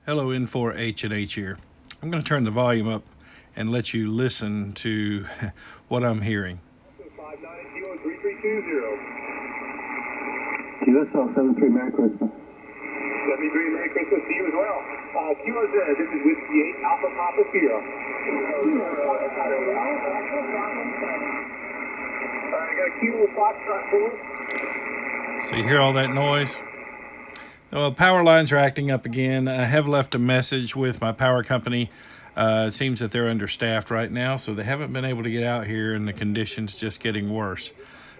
Hello, N4H&H here. I'm going to turn the volume up and let you listen to what I'm hearing. QSL 73, Merry Christmas. 73, Merry Christmas to you as well. QRZ, this is Whiskey 8, Alpha Papa Sierra. I got a Kilo Foxtrot full. So you hear all that noise? Well, power lines are acting up again. I have left a message with my power company. It seems that they're understaffed right now, so they haven't been able to get out here, and the conditions just getting worse.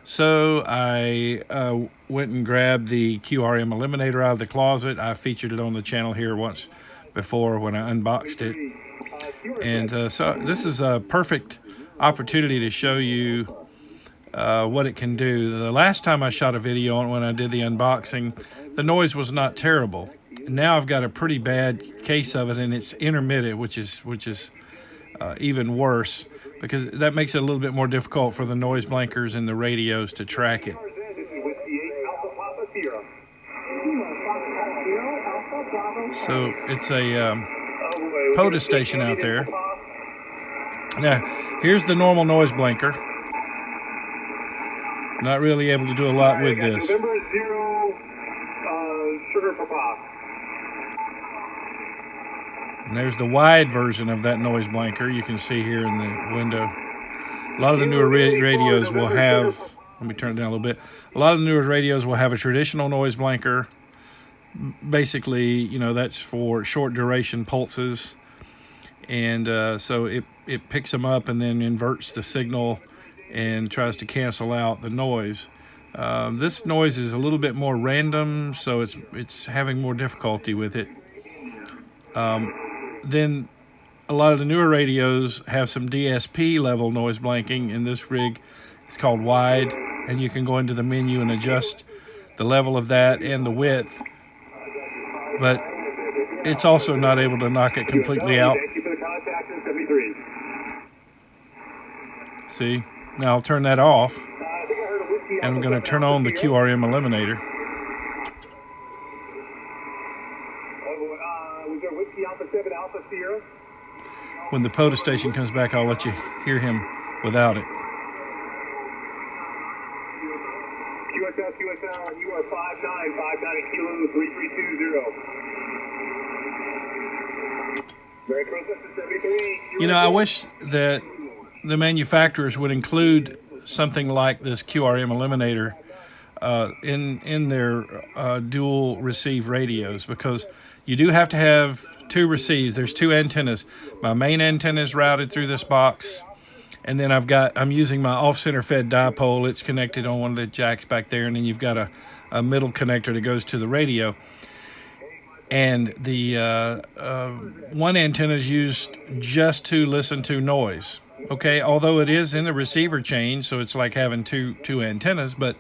So I went and grabbed the QRM Eliminator out of the closet. I featured it on the channel here once before when I unboxed it. And so this is a perfect opportunity to show you what it can do. The last time I shot a video on when I did the unboxing, the noise was not terrible. Now I've got a pretty bad case of it, and it's intermittent, which is even worse, because that makes it a little bit more difficult for the noise blankers and the radios to track it. So it's a POTA station out there. Now, here's the normal noise blanker. Not really able to do a lot with this. And there's the wide version of that noise blanker you can see here in the window. A lot of the newer radios will have, let me turn it down a little bit. A lot of the newer radios will have a traditional noise blanker. Basically, you know, that's for short duration pulses. And so it picks them up and then inverts the signal and tries to cancel out the noise. This noise is a little bit more random, so it's having more difficulty with it. Then a lot of the newer radios have some DSP level noise blanking. In this rig, it's called wide, and you can go into the menu and adjust the level of that and the width. But it's also not able to knock it completely out. See? Now I'll turn that off, and I'm going to turn on the QRM Eliminator. When the POTA station comes back, I'll let you hear him without it. QSL, you are 5959 Kilo 3320. Merry Christmas to 73. You know, I wish that the manufacturers would include something like this QRM Eliminator in their dual receive radios, because you do have to have two receives. There's two antennas. My main antenna is routed through this box, and then I'm using my off-center fed dipole. It's connected on one of the jacks back there, and then you've got a middle connector that goes to the radio. And the one antenna is used just to listen to noise. Okay, although it is in the receiver chain, so it's like having two antennas, but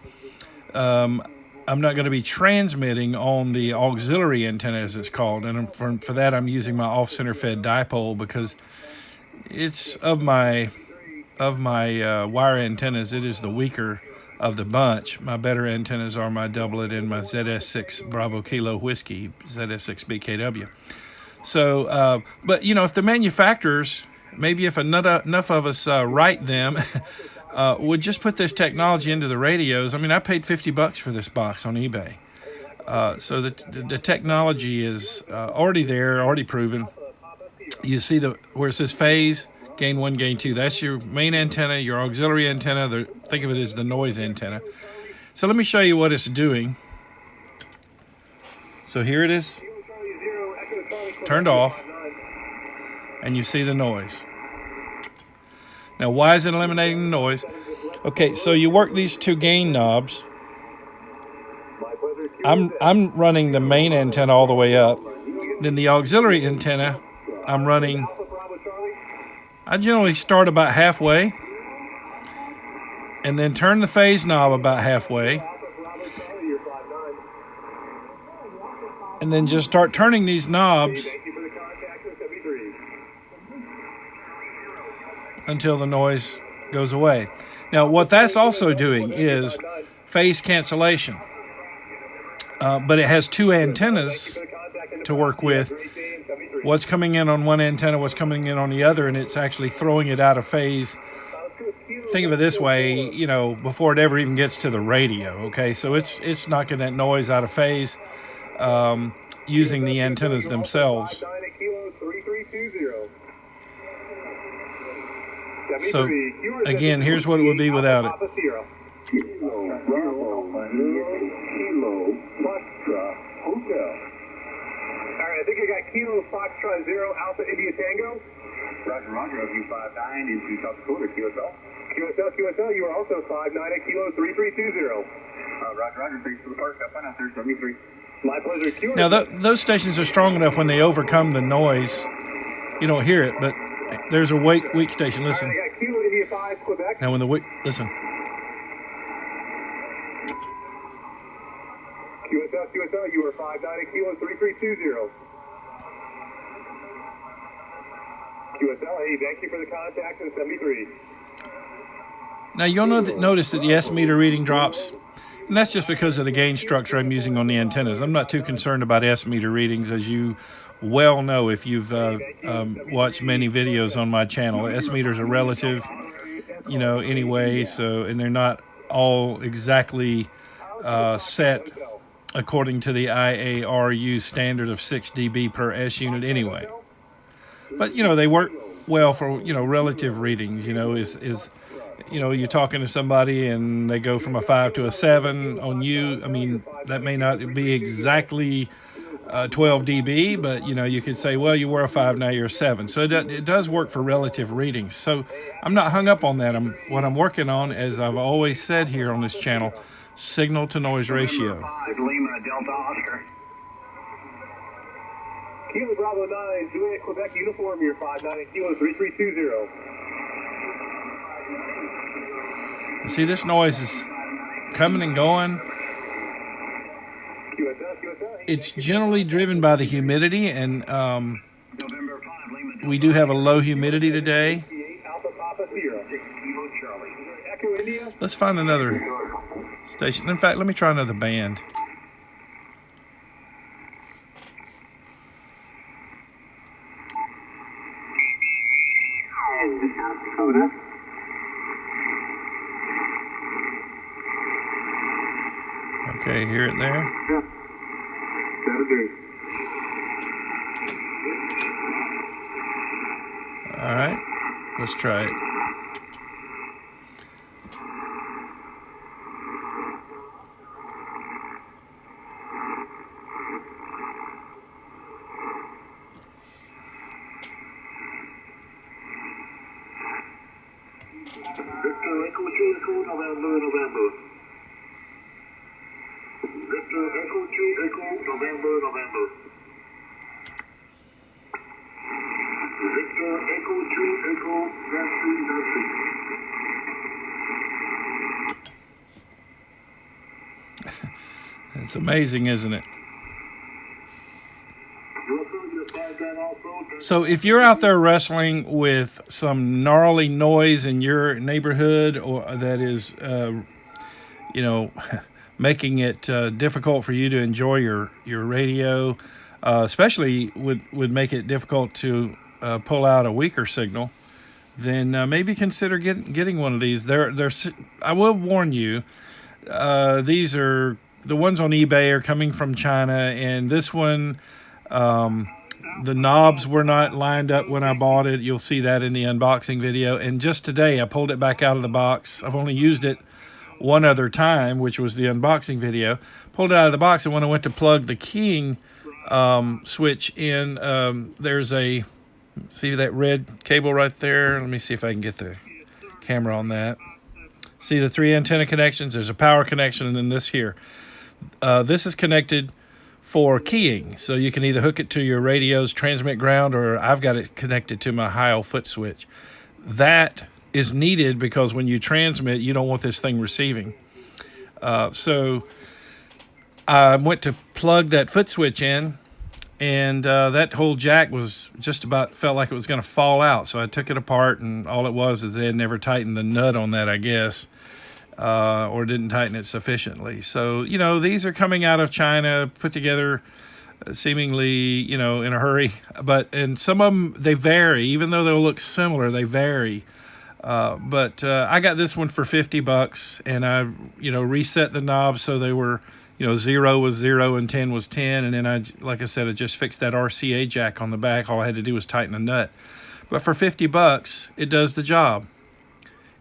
I'm not going to be transmitting on the auxiliary antenna, as it's called. And for that, I'm using my off-center fed dipole, because it's of my wire antennas, it is the weaker of the bunch. My better antennas are my doublet and my ZS6 Bravo Kilo Whiskey, ZS6 BKW. So, but you know, if the manufacturers, maybe if enough of us write them, would just put this technology into the radios. I mean, I paid $50 for this box on eBay. So the technology is already there, already proven. You see where it says phase, gain 1, gain 2. That's your main antenna, your auxiliary antenna. Think of it as the noise antenna. So let me show you what it's doing. So here it is, turned off, and you see the noise. Now, why is it eliminating the noise? Okay, so you work these two gain knobs. I'm running the main antenna all the way up. Then the auxiliary antenna, I'm running. I generally start about halfway, and then turn the phase knob about halfway, and then just start turning these knobs until the noise goes away. Now, what that's also doing is phase cancellation. But it has two antennas to work with what's coming in on one antenna, what's coming in on the other, and it's actually throwing it out of phase. Think of it this way, you know, before it ever even gets to the radio, okay? So it's knocking that noise out of phase using the antennas themselves. So, again, here's what it would be without it. I think I got Kilo Foxtrot 0 Alpha India Tango. Roger, Roger, FU59 into South Dakota, QSL. QSL, you are also 59 at Kilo 3320. Roger, Roger, thanks for the park. Have fun out there, 73. My pleasure. QSL. Now, those stations are strong enough when they overcome the noise. You don't hear it, but there's a weak station. Listen. I got Kilo India 5, Quebec. Now, when the listen. QSL, you are 59 at Kilo 3320. QSL, hey, thank you for the contact in 73. Now, you'll notice that the S meter reading drops, and that's just because of the gain structure I'm using on the antennas. I'm not too concerned about S meter readings, as you well know if you've watched many videos on my channel. S meters are relative, you know, anyway, so, and they're not all exactly set according to the IARU standard of 6 dB per S unit anyway. But, you know, they work well for, you know, relative readings. You know, you know, you're talking to somebody and they go from a 5 to a 7 on you. I mean, that may not be exactly 12 dB, but, you know, you could say, well, you were a 5, now you're a 7. So it does work for relative readings. So I'm not hung up on that. What I'm working on, as I've always said here on this channel, signal to noise ratio. Lima, Delta, Oscar. Kilo Bravo 9, Juliet, Quebec uniform, you're 59 at Kilo 3320. See, this noise is coming and going. It's generally driven by the humidity, and we do have a low humidity today. Let's find another station. In fact, let me try another band. Okay, hear it there? Yeah. All right, let's try it. November. Victor Echo 2 Echo November. Victor Echo 2 Echo Nancy. It's amazing, isn't it? So if you're out there wrestling with some gnarly noise in your neighborhood, or that is, you know, making it difficult for you to enjoy your radio, especially would make it difficult to pull out a weaker signal, then maybe consider getting one of these. I will warn you, these are the ones on eBay are coming from China, and this one, the knobs were not lined up when I bought it. You'll see that in the unboxing video. And just today, I pulled it back out of the box. I've only used it one other time, which was the unboxing video. Pulled it out of the box, and when I went to plug the keying switch in, there's see that red cable right there? Let me see if I can get the camera on that. See the 3 antenna connections? There's a power connection, and then this here. This is connected for keying, so you can either hook it to your radio's transmit ground, or I've got it connected to my Heil foot switch. That is needed because when you transmit, you don't want this thing receiving. So I went to plug that foot switch in, and that whole jack was just about felt like it was going to fall out. So I took it apart, and all it was is they had never tightened the nut on that, I guess. Or didn't tighten it sufficiently. So, you know, these are coming out of China, put together seemingly, you know, in a hurry. And some of them, they vary. Even though they'll look similar, they vary. But I got this one for $50, and I, you know, reset the knobs so they were, you know, 0 was 0 and 10 was 10. And then like I said, I just fixed that RCA jack on the back. All I had to do was tighten a nut. But for $50, it does the job.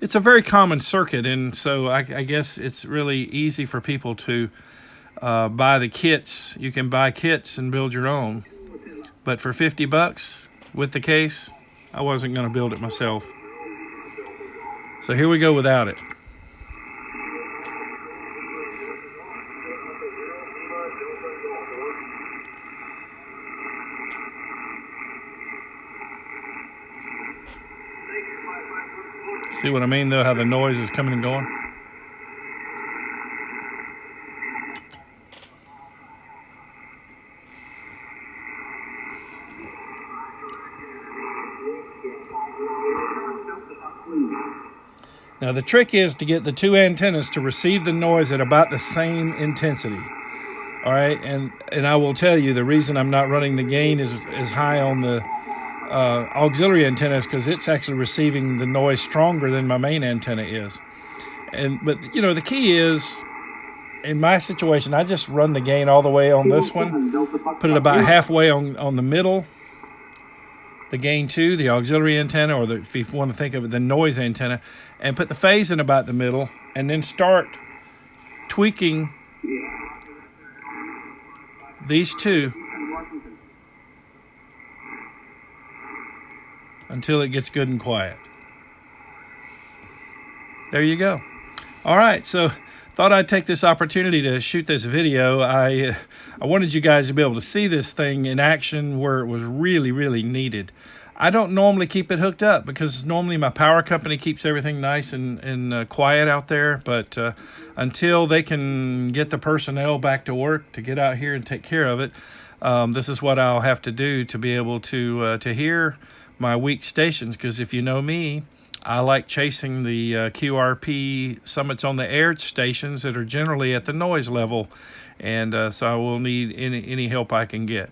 It's a very common circuit, and so I guess it's really easy for people to buy the kits. You can buy kits and build your own. But for $50 with the case, I wasn't going to build it myself. So here we go without it. See what I mean, though, how the noise is coming and going? Now the trick is to get the two antennas to receive the noise at about the same intensity. All right, and I will tell you the reason I'm not running the gain as high on the auxiliary antenna is because it's actually receiving the noise stronger than my main antenna is. But you know, the key is, in my situation, I just run the gain all the way on this one, put it about halfway on the middle, the gain 2, the auxiliary antenna, or if you want to think of it, the noise antenna, and put the phase in about the middle, and then start tweaking these two until it gets good and quiet. There you go. All right, so thought I'd take this opportunity to shoot this video. I wanted you guys to be able to see this thing in action where it was really, really needed. I don't normally keep it hooked up because normally my power company keeps everything nice and quiet out there. But until they can get the personnel back to work to get out here and take care of it, this is what I'll have to do to be able to hear my weak stations. Because if you know me, I like chasing the QRP summits on the air stations that are generally at the noise level. And so I will need any help I can get.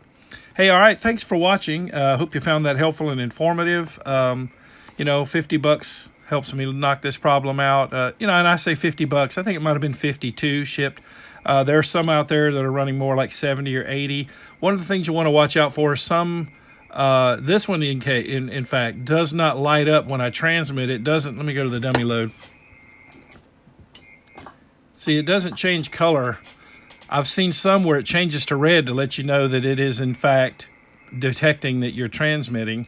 Hey, all right, thanks for watching. Hope you found that helpful and informative. You know, $50 helps me knock this problem out. You know, and I say $50. I think it might have been 52 shipped. There are some out there that are running more like 70 or 80. One of the things you want to watch out for is this one, in fact, does not light up when I transmit. It doesn't. Let me go to the dummy load. See, it doesn't change color. I've seen some where it changes to red to let you know that it is, in fact, detecting that you're transmitting.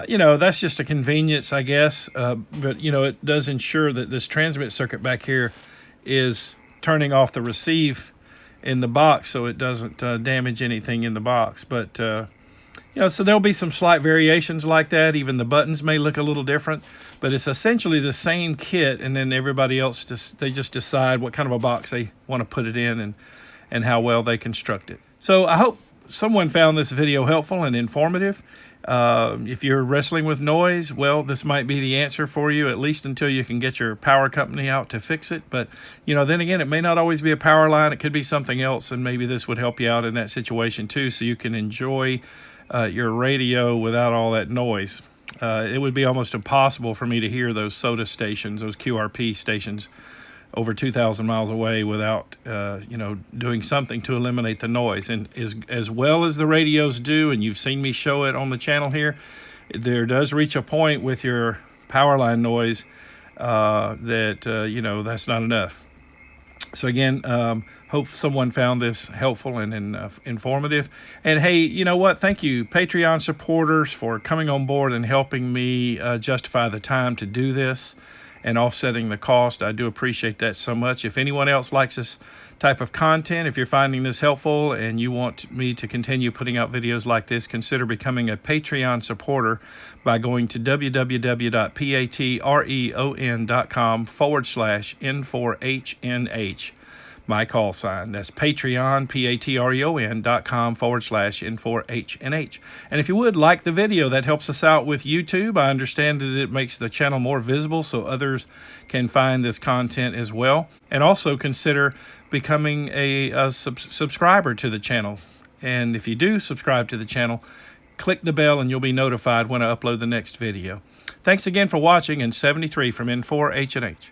You know, that's just a convenience, I guess. But, you know, it does ensure that this transmit circuit back here is turning off the receive in the box so it doesn't damage anything in the box. But, you know, so there'll be some slight variations like that. Even the buttons may look a little different. But it's essentially the same kit, and then everybody else, they just decide what kind of a box they want to put it in and how well they construct it. So I hope someone found this video helpful and informative. If you're wrestling with noise, well, this might be the answer for you, at least until you can get your power company out to fix it. But, you know, then again, it may not always be a power line. It could be something else, and maybe this would help you out in that situation too, so you can enjoy your radio without all that noise. It would be almost impossible for me to hear those SOTA stations, those QRP stations, over 2,000 miles away without, you know, doing something to eliminate the noise. And as well as the radios do, and you've seen me show it on the channel here, there does reach a point with your power line noise that, you know, that's not enough. So again, hope someone found this helpful and informative. And hey, you know what? Thank you, Patreon supporters, for coming on board and helping me justify the time to do this and offsetting the cost. I do appreciate that so much. If anyone else likes this type of content, if you're finding this helpful and you want me to continue putting out videos like this, consider becoming a Patreon supporter by going to www.patreon.com/N4HNH. My call sign. That's Patreon, patreon.com/N4HNH. And if you would like the video, that helps us out with YouTube. I understand that it makes the channel more visible so others can find this content as well. And also consider becoming a subscriber to the channel. And if you do subscribe to the channel, click the bell and you'll be notified when I upload the next video. Thanks again for watching, and 73 from N4 H&H.